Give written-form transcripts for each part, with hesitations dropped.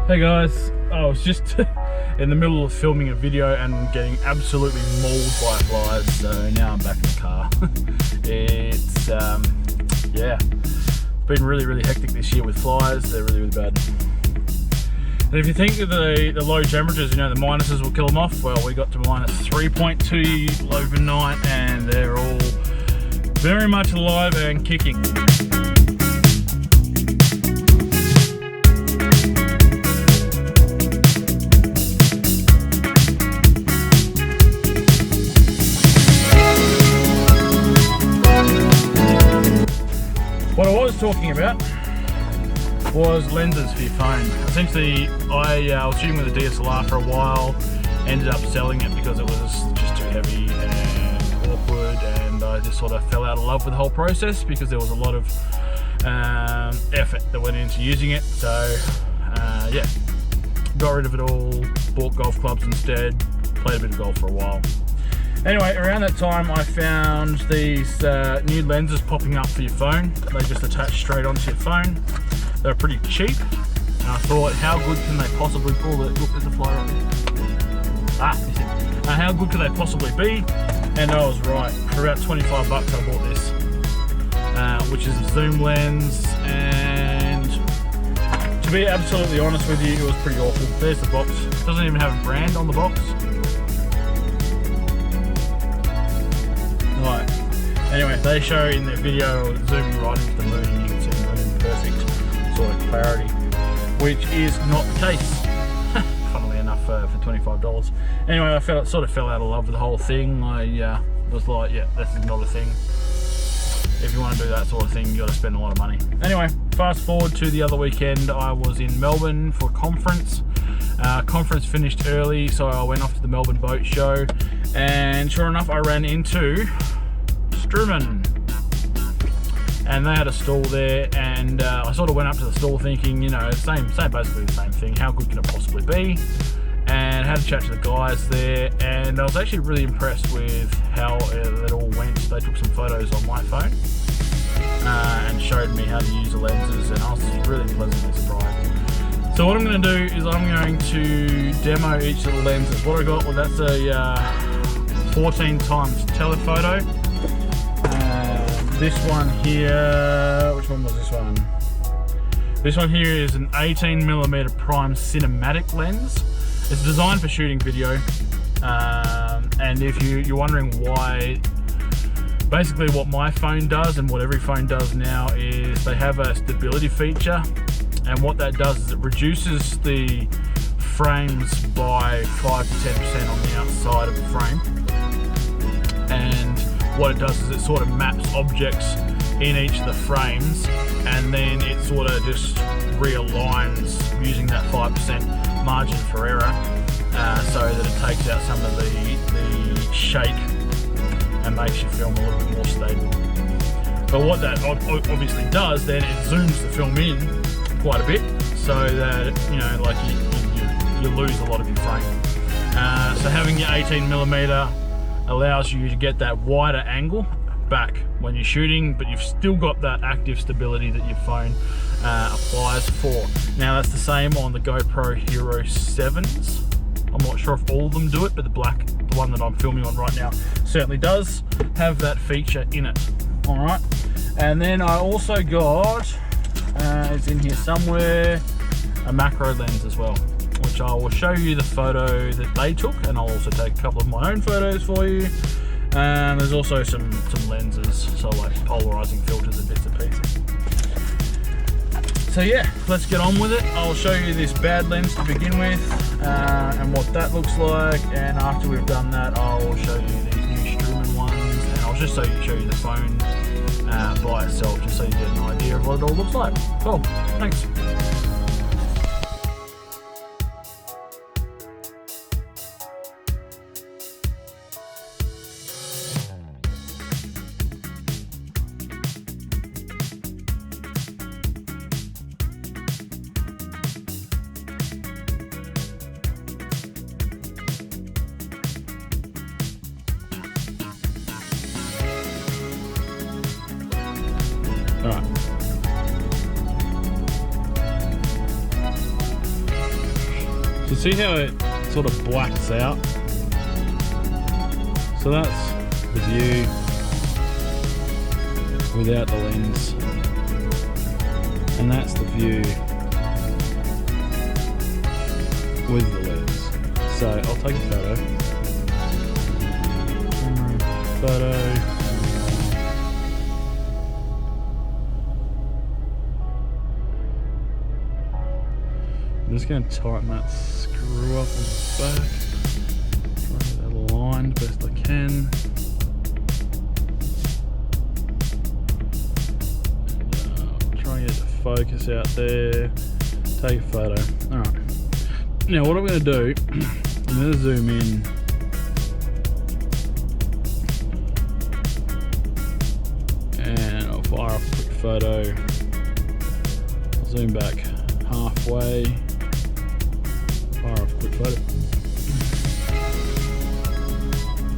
Hey guys, I was just in the middle of filming a video and getting absolutely mauled by flies, so now I'm back in the car. It's yeah, been really hectic this year with flies. They're really bad. And if you think of the low temperatures, you know, the minuses will kill them off. Well, we got to minus 3.2 overnight and they're all very much alive and kicking. What I was talking about was lenses for your phone. Essentially, I was shooting with a DSLR for a while, ended up selling it because it was just too heavy and awkward, and I just sort of fell out of love with the whole process because there was a lot of effort that went into using it. So yeah, got rid of it all, bought golf clubs instead, played a bit of golf for a while. Anyway, around that time I found these new lenses popping up for your phone. They just attach straight onto your phone. They're pretty cheap, and I thought, how good can they possibly pull it? Look, there's a fly right there. How good could they possibly be? And I was right. For about 25 bucks I bought this, which is a zoom lens, and to be absolutely honest with you, it was pretty awful. There's the box. It doesn't even have a brand on the box. Right. Anyway, they show in their video zooming right into the moon, you can see the moon perfect sort of clarity, which is not the case. Funnily enough, for $25. Anyway, I sort of fell out of love with the whole thing. I was like, yeah, this is not a thing. If you want to do that sort of thing, you got to spend a lot of money. Anyway, fast forward to the other weekend. I was in Melbourne for a conference. Conference finished early, so I went off to the Melbourne Boat Show, and sure enough I ran into Struman, and they had a stall there, and I sort of went up to the stall thinking, you know, basically the same thing, how good can it possibly be, and had a chat to the guys there, and I was actually really impressed with how it all went. They took some photos on my phone and showed me how to use the lenses, and I was really pleasantly surprised. So what I'm going to do is I'm going to demo each of the lenses. What I got, well, that's a 14 times telephoto. This one here, which one was this one? This one here is an 18mm prime cinematic lens. It's designed for shooting video, and if you're wondering why, basically what my phone does and what every phone does now is they have a stability feature, and what that does is it reduces the frames by 5 to 10% on the outside of the frame, and what it does is it sort of maps objects in each of the frames, and then it sort of just realigns using that 5% margin for error, so that it takes out some of the shake and makes your film a little bit more stable. But what that obviously does then, it zooms the film in quite a bit, so that, you know, like you lose a lot of your frame. So having your 18mm allows you to get that wider angle back when you're shooting, but you've still got that active stability that your phone applies for. Now that's the same on the GoPro Hero 7s. I'm not sure if all of them do it, but the one that I'm filming on right now certainly does have that feature in it. Alright, and then I also got, it's in here somewhere, a macro lens as well, which I will show you the photo that they took, and I'll also take a couple of my own photos for you. There's also some lenses, so like polarizing filters and bits and pieces. So yeah, let's get on with it. I'll show you this bad lens to begin with, and what that looks like, and after we've done that I'll show you these new Struman ones, and I'll just show you the phone by itself, just so you get an idea of what it all looks like. Cool, thanks. So see how it sort of blacks out? So that's the view without the lens, and that's the view with the lens. So I'll take a photo. Photo. I'm just going to tighten that screw up on the back. Try to get that aligned best I can. Try and get the focus out there. Take a photo. Alright. Now what I'm going to do, I'm going to zoom in. And I'll fire off a quick photo. I'll zoom back halfway. Fire off a quick photo.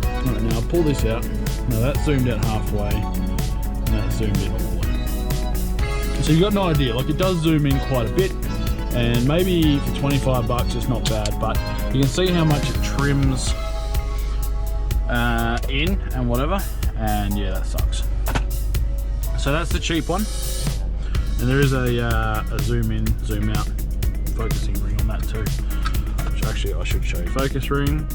Alright, now I'll pull this out. Now that's zoomed out halfway, and that's zoomed in all the way. So you've got an idea, like it does zoom in quite a bit, and maybe for 25 bucks it's not bad, but you can see how much it trims in and whatever, and yeah, that sucks. So that's the cheap one, and there is a zoom in, zoom out focusing ring on that too. Which actually I should show you. Focus ring.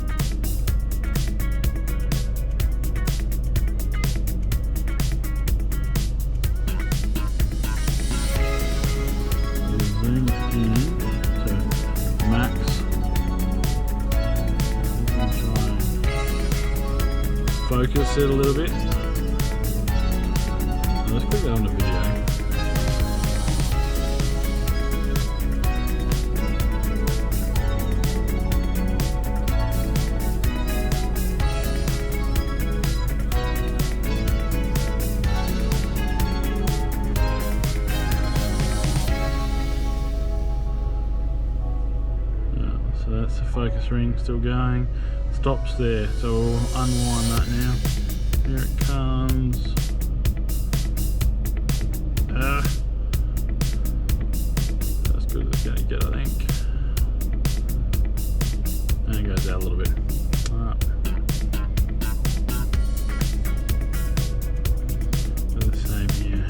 Zoom in to max. Try and focus it a little bit. Let's put that on the video. So that's the focus ring still going. Stops there, so we'll unwind that now. Here it comes. That's good as it's going to get, I think. And it goes out a little bit. Alright. Do the same here.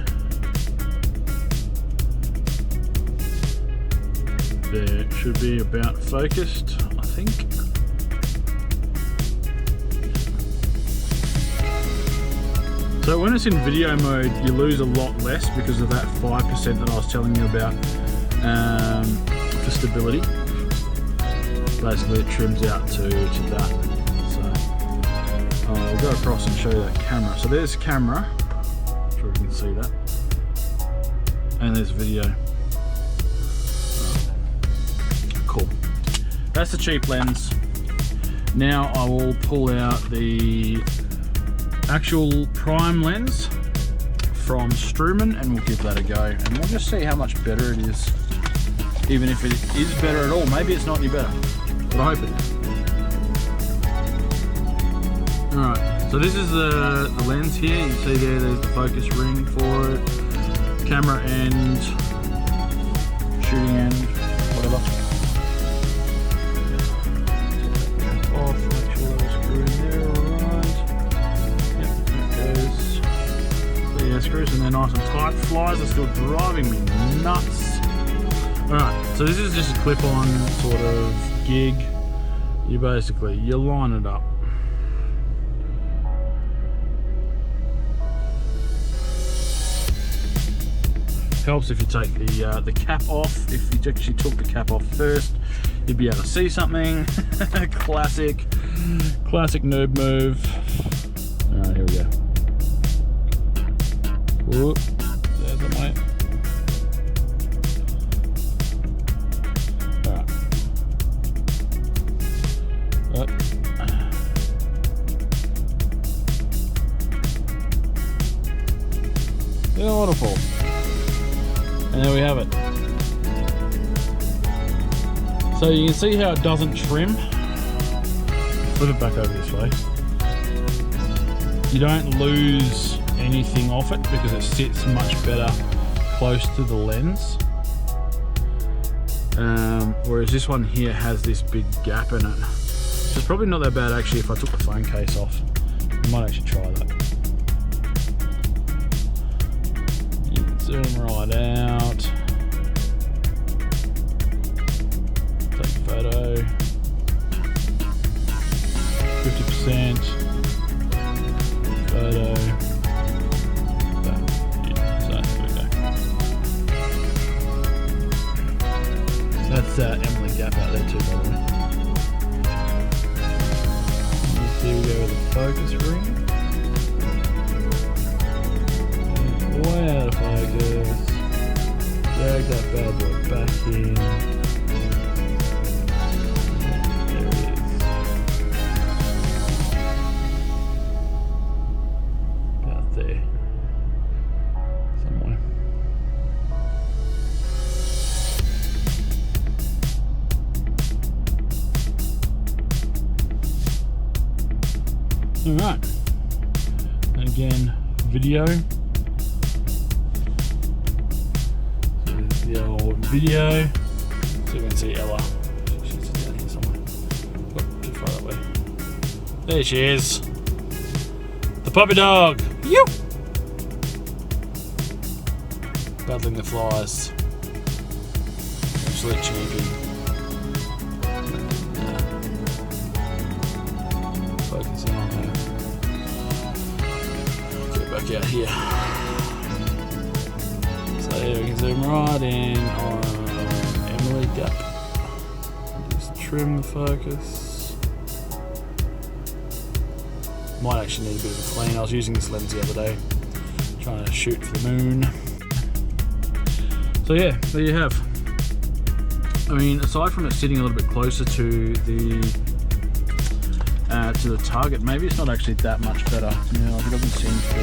There, it should be about focused, I think. So when it's in video mode, you lose a lot less because of that 5% that I was telling you about for stability. Basically it trims out to that. So I'll go across and show you that camera. So there's camera, I'm sure you can see that. And there's video. Cool. That's the cheap lens. Now I will pull out the actual prime lens from Struman and we'll give that a go, and we'll just see how much better it is, even if it is better at all. Maybe it's not any better, but I hope it is. Alright, so this is the lens here. You see there's the focus ring for it, camera end, shooting end, whatever. Off, make sure those screw in there. Screws and they're nice and tight. Flies are still driving me nuts. Alright, so this is just a clip-on sort of gig. You line it up. Helps if you take the cap off. If you actually took the cap off first, you'd be able to see something. Classic nerd move. Alright, here we go. Whoop, there's the mate. Alright. Beautiful. And there we have it. So you can see how it doesn't trim. Flip it back over this way. You don't lose anything off it because it sits much better close to the lens. Whereas this one here has this big gap in it. It's probably not that bad actually if I took the phone case off. I might actually try that. You can zoom right out. Take a photo. 50%. Photo. That's Emily Gap out there too, by the way. Here we go with the focus ring. Way out of focus. Drag that bad boy back in. There it is. About there. Somewhere. Alright, and again, video. So this is the old video. So you can see Ella. She's just down here somewhere. Oh, too far that way. There she is. The puppy dog. Yep. Battling the flies. Absolute champion. Focusing on her. Get back out here. So we can zoom right in on Emily Gap. Just trim the focus. Might actually need a bit of a clean. I was using this lens the other day, trying to shoot for the moon. So yeah, there you have. I mean, aside from it sitting a little bit closer to the target, maybe it's not actually that much better. You know, like it doesn't seem to be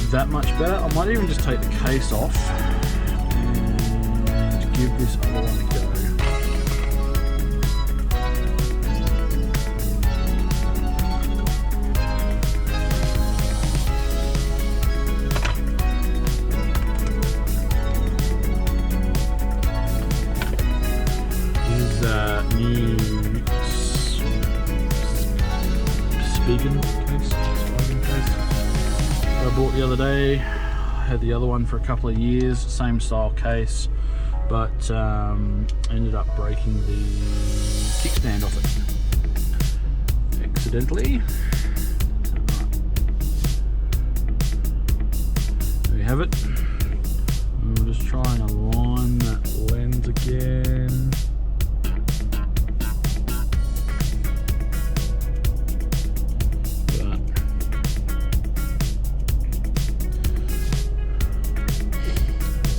that much better. I might even just take the case off and give this other one a go. This is new Spigen case I bought the other day. I had the other one for a couple of years, same style case, but ended up breaking the kickstand off it accidentally. There you have it. And we'll just try and align that lens again.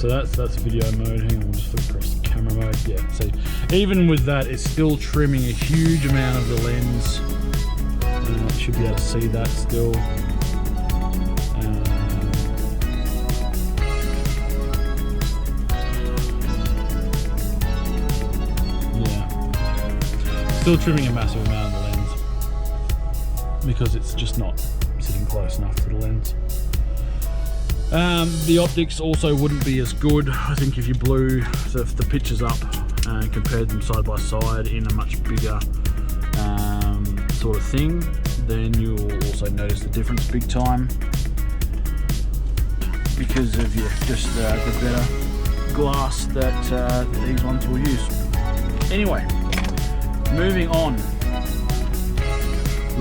So that's video mode. Hang on, we'll just flip across the camera mode. Yeah, so even with that, it's still trimming a huge amount of the lens. You should be able to see that still. Yeah, still trimming a massive amount of the lens because it's just not sitting close enough to the lens. The optics also wouldn't be as good, I think, if you blew the pictures up and compared them side by side in a much bigger sort of thing. Then you'll also notice the difference big time because of just the better glass that these ones will use. Anyway, moving on.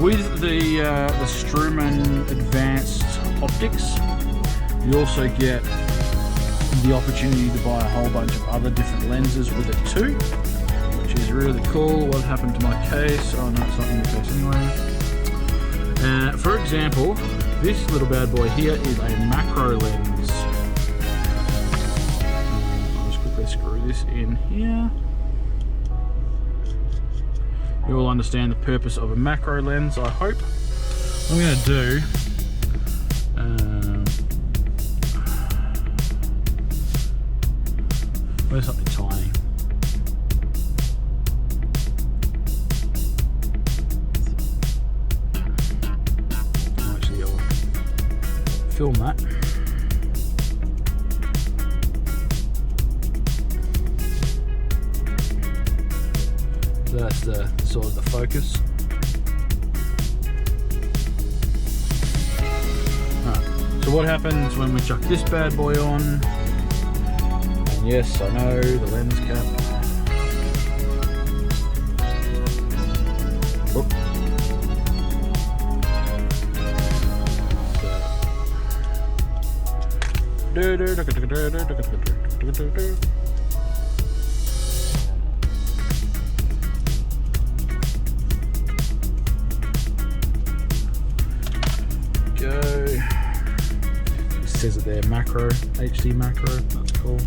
With the Struman Advanced Optics, you also get the opportunity to buy a whole bunch of other different lenses with it too, which is really cool. What happened to my case? Oh no, it's not in the case anyway. For example, this little bad boy here is a macro lens. I'll just quickly screw this in here. You all understand the purpose of a macro lens, I hope. What I'm going to do, where's something tiny? Actually, I'll film that. So that's the sort of the focus. Alright, so what happens when we chuck this bad boy on? And yes, I know, the lens cap. Oop. Go. It says it there, macro, HD macro, that's cool.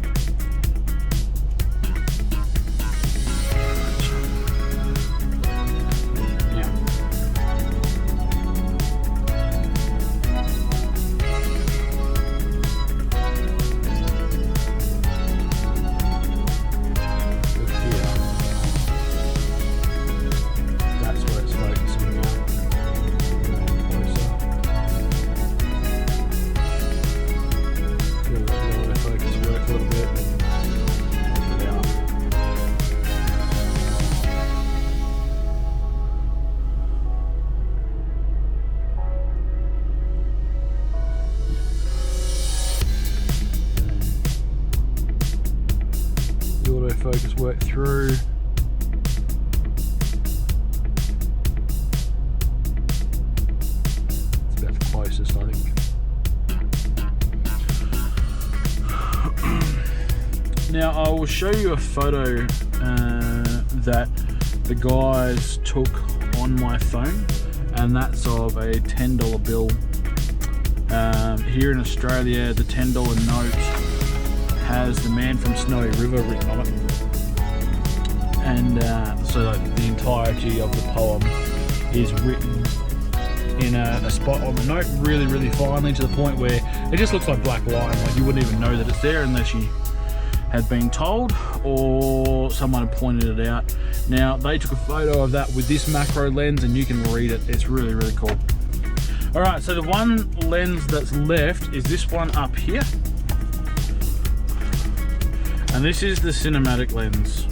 Autofocus work through. It's about the closest, I think. Now I will show you a photo that the guys took on my phone, and that's of a $10 bill. Here in Australia, the $10 note has the man from Snowy River written on it, and so the entirety of the poem is written in a spot on the note, really, really finely, to the point where it just looks like black line. Like you wouldn't even know that it's there unless you had been told or someone had pointed it out. Now they took a photo of that with this macro lens, and you can read it. It's really, really cool. All right, so the one lens that's left is this one up here. And this is the cinematic lens.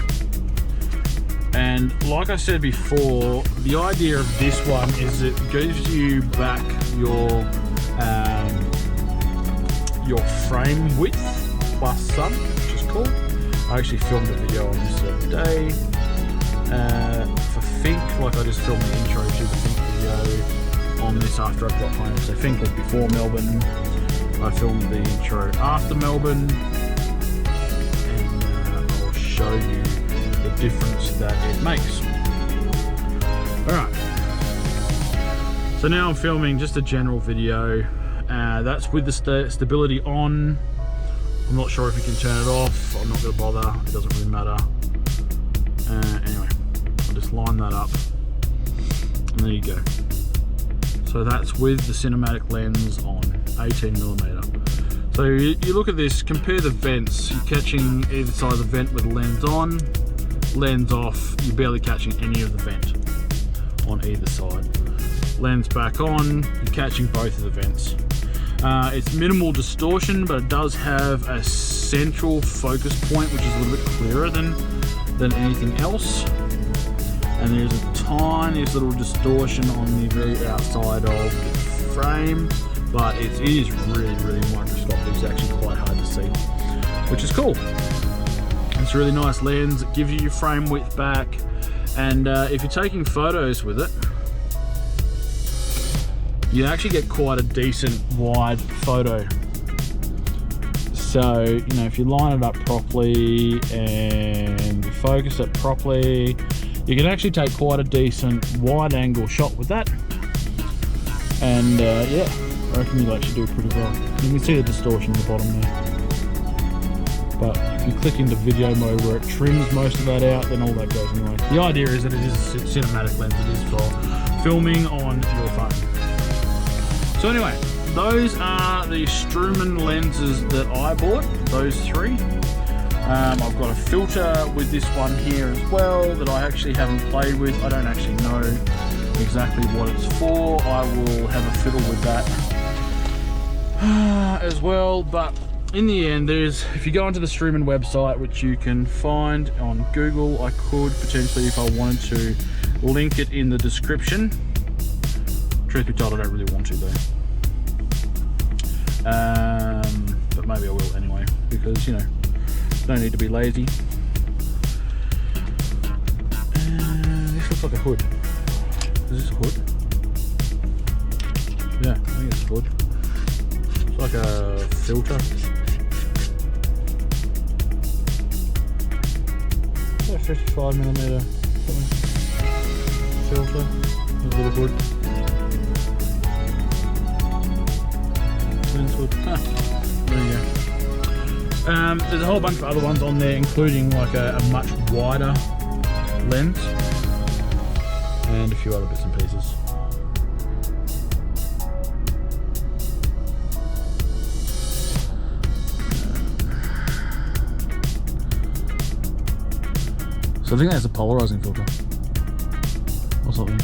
And like I said before, the idea of this one is it gives you back your frame width plus some, which is cool. I actually filmed a video on this the other day for Fink. Like I just filmed the intro to the Fink video on this after I got home. So Fink was before Melbourne. I filmed the intro after Melbourne. Show you the difference that it makes. Alright, so now I'm filming just a general video. That's with the stability on. I'm not sure if you can turn it off. I'm not going to bother, it doesn't really matter. Anyway, I'll just line that up, and there you go. So that's with the cinematic lens on 18mm. So you look at this, compare the vents. You're catching either side of the vent with the lens on, lens off, you're barely catching any of the vent on either side. Lens back on, you're catching both of the vents. It's minimal distortion, but it does have a central focus point, which is a little bit clearer than anything else. And there's a tiniest little distortion on the very outside of the frame. But it is really, really microscopic. It's actually quite hard to see, which is cool. It's a really nice lens. It gives you your frame width back, and if you're taking photos with it, you actually get quite a decent wide photo. So, you know, if you line it up properly and you focus it properly, you can actually take quite a decent wide angle shot with that. And yeah, I reckon you'll actually do pretty well. You can see the distortion at the bottom there. But if you click into video mode where it trims most of that out, then all that goes away. The idea is that it is a cinematic lens. It is for filming on your phone. So anyway, those are the Struman lenses that I bought, those three. I've got a filter with this one here as well that I actually haven't played with. I don't actually know exactly what it's for. I will have a fiddle with that as well, but in the end, if you go onto the Struman website, which you can find on Google, I could potentially, if I wanted to, link it in the description. Truth be told, I don't really want to though. But maybe I will anyway, because, you know, no need to be lazy. This looks like a hood. Is this a hood? Yeah, I think it's a hood. It's like a filter. It's like 55mm filter. There's a little hood. Lens hood. Ah, there you go. There's a whole bunch of other ones on there, including like a much wider lens and a few other bits and pieces. So I think that's a polarizing filter or something.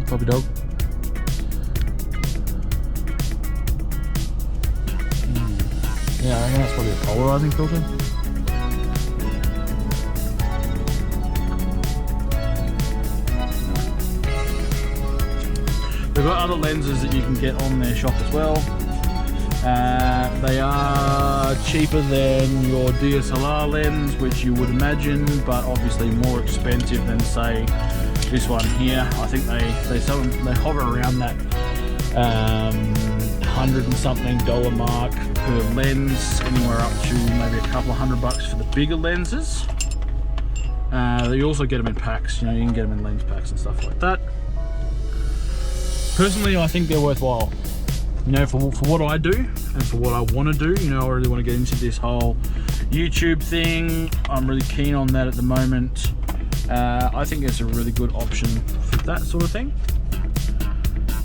Puppy dog. Yeah, I reckon that's probably a polarizing filter. They've got other lenses that you can get on their shop as well. They are cheaper than your DSLR lens, which you would imagine, but obviously more expensive than, say, this one here. I think they hover around that $100 and something mark per lens, anywhere up to maybe a couple of $100 for the bigger lenses. You also get them in packs. You know, you can get them in lens packs and stuff like that. Personally, I think they're worthwhile. You know, for what I do and for what I want to do. You know, I really want to get into this whole YouTube thing. I'm really keen on that at the moment. I think it's a really good option for that sort of thing.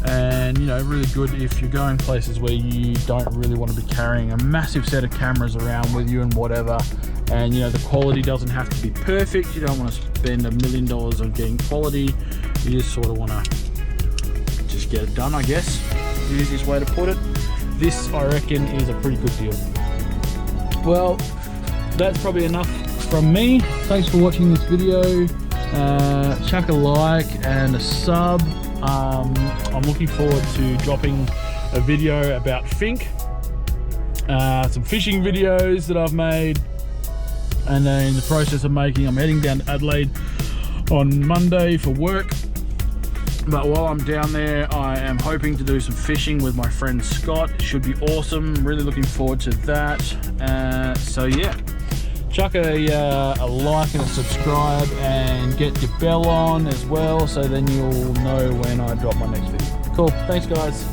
And, you know, really good if you're going places where you don't really want to be carrying a massive set of cameras around with you and whatever. And, you know, the quality doesn't have to be perfect. You don't want to spend $1 million on getting quality. You just sort of want to just get it done, I guess. The easiest way to put it. This, I reckon, is a pretty good deal. Well, that's probably enough from me. Thanks for watching this video. Chuck a like and a sub. I'm looking forward to dropping a video about Fink, some fishing videos that I've made, and then in the process of making, I'm heading down to Adelaide on Monday for work. But while I'm down there, I am hoping to do some fishing with my friend Scott. It should be awesome. Really looking forward to that. So yeah, chuck a like and a subscribe, and get your bell on as well, so then you'll know when I drop my next video. Cool. Thanks, guys.